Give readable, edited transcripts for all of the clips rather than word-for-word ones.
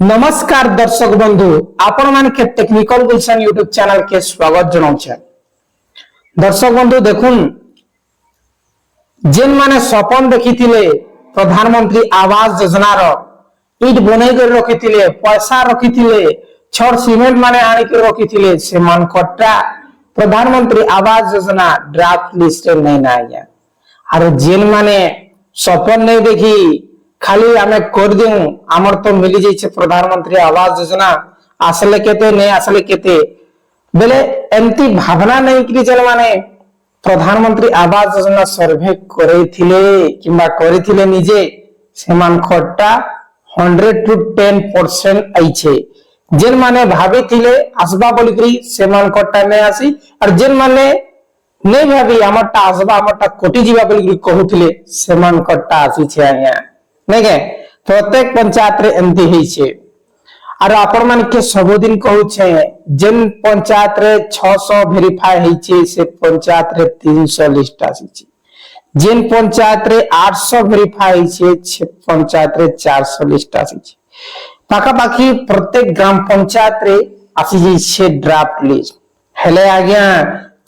नमस्कार दर्शक बंधु आपण मानके टेक्निकल गुलशन यूट्यूब चैनल के स्वागत जनाऊे। दर्शक बंधु देखुन जेन माने सपन देखी प्रधानमंत्री आवास योजना ईट बनई कर रखी पैसा रखी छड़ सीमेंट माने आनी के रखी से मानकटा प्रधानमंत्री आवास योजना ड्राफ्ट लिस्ट नहीं ना आया और जेन माने सपन नहीं देखी खाली आमे कर देऊ आमर तो मिली जाइए प्रधानमंत्री आवास योजना आसले केते नहीं आसले केते बेले एमती भावना नहीं कि चल माने प्रधानमंत्री आवास योजना सर्वे करेथिले किंबा करेथिले निजे सेमान खट्टा 100 to 10% आइछे जेन माने भाबी थिले आसबा बोलिकरी सेमान खट्टा नहीं आसी और जेन माने नहीं भाबी आमरटा आसबा आमरटा कोटी जीवा बोलिकरी कहउथिले सेमान खट्टा आसी छे आया नहीं के प्रत्येक पंचायत रे एमती ही छे और आपण मान के सबदिन कहू छे जेन पंचायत रे 600 वेरीफाई ही छे से पंचायत रे 300 लिस्ट आसी छे जेन पंचायत रे 800 वेरीफाई छे से पंचायत रे 400 लिस्ट आसी छे पाका पाखी प्रत्येक ग्राम पंचायत रे आसी जी छे ड्राफ्ट लिस्ट हेले आज्ञा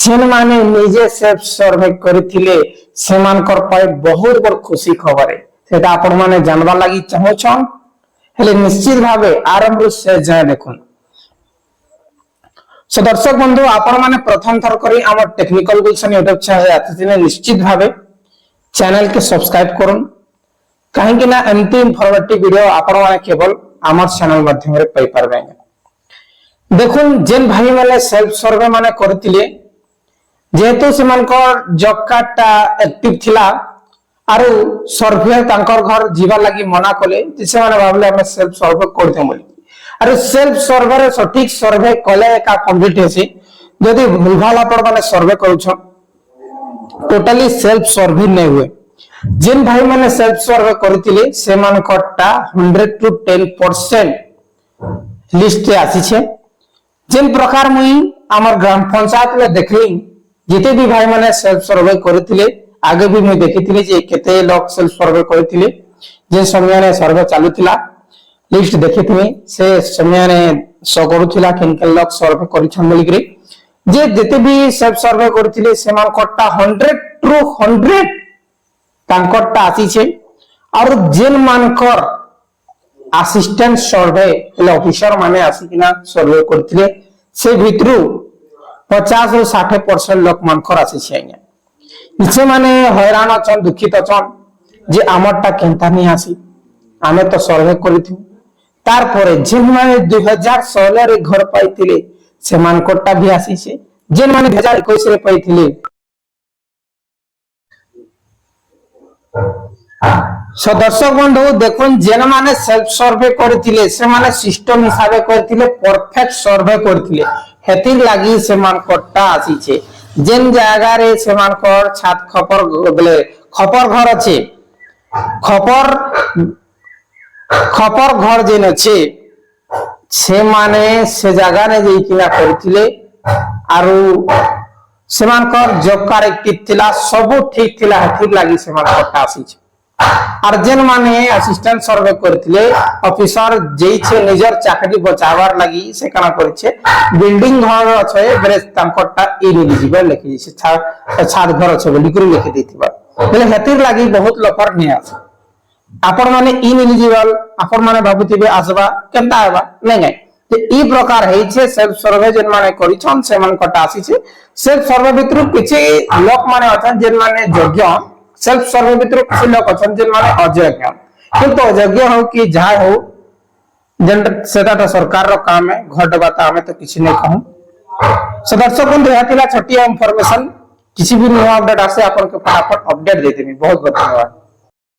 जेन माने निजे सेल्फ सर्वे करथिले सेमानकर पाए बहुत बड़ खुशी खबर है सेटा आपण माने जानबा लागि चाहो छन हेले निश्चित भावे आरंभ से जाय देखुन। सो दर्शक बंधु आपण माने प्रथम थर करी हमर टेक्निकल गुलशन यूट्यूब चैनल आथिने निश्चित भावे चैनल के सब्सक्राइब करन काहे कि ना एमती इंफॉर्मेटिव वीडियो आपण माने केवल हमर चैनल माध्यम रे पाई परबे। देखुन जेन भाई माने सेल्फ सर्वे माने करथिले जेहेतु सेमानकर जॉब कार्ड ता एक्टिव थिला आरो सर्वे तांकर घर जीवा लागि मना कले से माने भाबले हम सेल्फ सर्वे करते बोली अरे सेल्फ सर्वे रे सटीक सर्वे कले का कंप्लीट हेसी यदि भूलभाल आपण माने सर्वे करू छ टोटली सेल्फ सर्वे नै हुए जिन भाई माने सेल्फ सर्वे करथिले से मानकटा 100 to 10% लिस्ट आसी छे जिन प्रकार मुई हमर ग्राम पंचायत में देखली जिते भी भाई माने सेल्फ सर्वे करथिले आगे भी मैं देखी जे केते लोग सेल्फ सर्वे करथिले जे समय रे सर्वे चालू थिला लिस्ट देखि से समय रे सो करूथिला किनके लोग सर्वे करिछन बोलिकरी जे जते भी सेल्फ सर्वे करथिले सेमान कट्टा 100 to 100 तांकट्टा आसी छे और जेन मानकर असिस्टेंट सर्वे ऑफिसर माने आसी किना सर्वे करथिले से भितरु 50 से 60% लोक मानकर आसी छे इसे माने हैरान अछन दुखित अछन जे आमरटा केंता नहीं आसी आमे तो सर्वे करिथु तार परे जेन माने 2016 रे घर पाइथिले से मानकोटा भी आसी छे जेन माने 2021 रे पाइथिले सो दर्शक बंधु देखुन जेन माने सेल्फ सर्वे करथिले से माने सिस्टम हिसाबे करथिले परफेक्ट सर्वे करथिले हेति लागि से मानकोटा आसी छे जेन जगह रे सेमानकर छात खपर बोले खपर घर अछि खपर घर जेन अछि से माने से जगह रे जेई किना करथिले आरु सेमानकर जॉब कार्ड एक्टिव थिला सब ठीक थिला हेति लागि सेमानकर आसी छ और जेन माने असिस्टेंट सर्वे करथिले ऑफिसर जेई छे निजर चाकरी बचावार लागि से काना करछे बिल्डिंग घर अछि बेले तांकटा इनएलिजिबल लिखि छै छात घर अछि बोली करी लिखि देथिबा बेले हेतिर लागि बहुत लोकर नै आछ आपण माने इनएलिजिबल आपण माने भाबुथिबे आसबा केनता आबा नै नै ते ई प्रकार हेइ छै सेल्फ सर्वे जेन माने करिछन से मन कटा आसी छै सेल्फ सर्वे भितरु किछि लोक माने अछन जेन माने योग्य सेल्फ सर्वे भितर किसी लोग अछन जेन माने अयोग्य किंतु अयोग्य हो कि जहा हो जेन सेटा तो सरकार रो काम है घट बाता हमें तो किसी नहीं कहूं। सो दर्शक बंधु यहातिला छोटी इंफॉर्मेशन किसी भी न्यू अपडेट आसे आपन के फटाफट अपडेट दे देबी बहुत बहुत धन्यवाद।